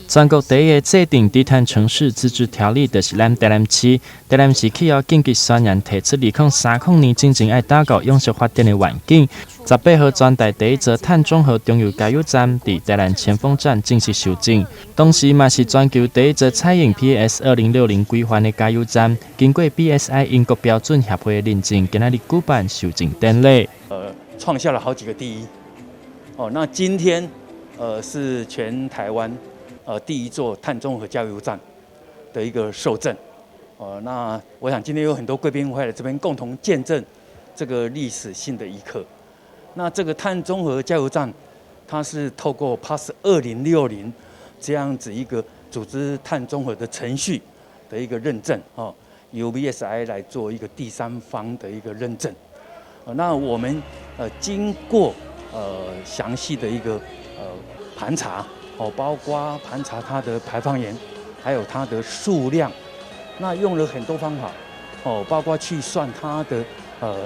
全国第一个制定低碳城市自治条例，就是咱台南市。台南市企业紧急宣言提出2030年真正爱打造永续发展的环境。18号全台第一座碳中和中油加油站伫台南前锋站正式收整，同时嘛是全球第一座采用 PS 2060规范的加油站，经过 BSI 英国标准协会的认证，今仔日举办收整典礼。创下了好几个第一。那今天是全台湾第一座碳中和加油站的一个受证。那我想今天有很多贵宾会来这边共同见证这个历史性的一刻。那这个碳中和加油站，它是透过 PAS 2060这样子一个组织碳中和的程序的一个认证，由 BSI 来做一个第三方的一个认证。那我们经过详细的一个盘查，包括盘查它的排放源，还有它的数量，那用了很多方法，包括去算它的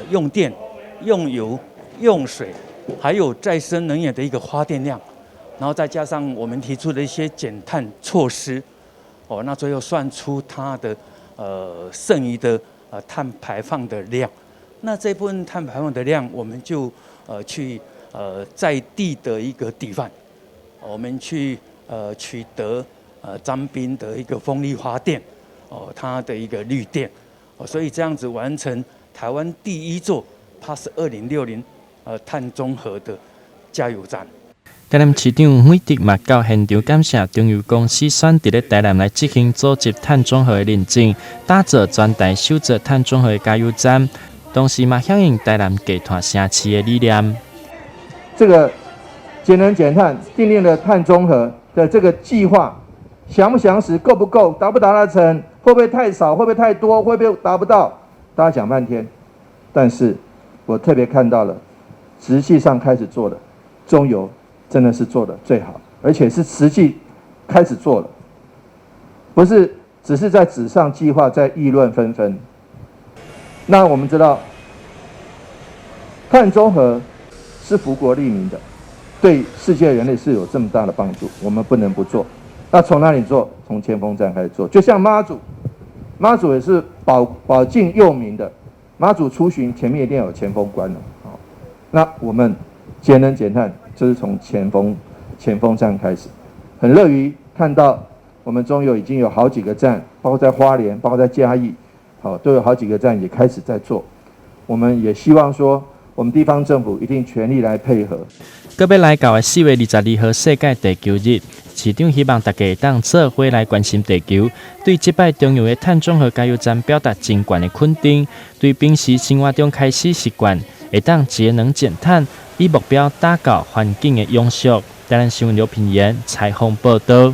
用电、用油、用水，还有再生能源的一个发电量，然后再加上我们提出的一些减碳措施，那最后算出它的剩余的碳排放的量。那这部分碳排放的量，我们就去在地的一个地范，我们去取得彰滨的一个风力发电，它的一个绿电，所以这样子完成台湾第一座 PAS 2060碳中和的加油站。台南市长美迪嘛到现场感谢中油公司选择咧台南来执行组织碳中和的认证，打造全台首座碳中和的加油站，同时嘛响应台南集团城市的理念。这个节能减碳订定了碳中和的这个计划，详不详实，够不够，达不达得成，会不会太少，会不会太多，会不会达不到，大家讲半天。但是我特别看到了，实际上开始做了，中油真的是做的最好，而且是实际开始做了，不是只是在纸上计划，在议论纷纷。那我们知道，碳中和是福国利民的，对世界人类是有这么大的帮助，我们不能不做。那从哪里做？从前锋站开始做。就像妈祖也是保境佑民的，妈祖出巡前面一定要有前锋官的。那我们节能减碳就是从前锋站开始，很乐于看到我们中油已经有好几个站，包括在花莲，包括在嘉义，都有好几个站也开始在做。我们也希望说，我们地方政府一定全力来配合。搁要来到的4月22号世界地球日，市长希望大家当做伙来关心地球，对这摆中油的碳中和加油站表达真悬的肯定，对平时生活中开始习惯，会当节能减碳，以目标打造环境的永续。台南新闻刘品言采访报道。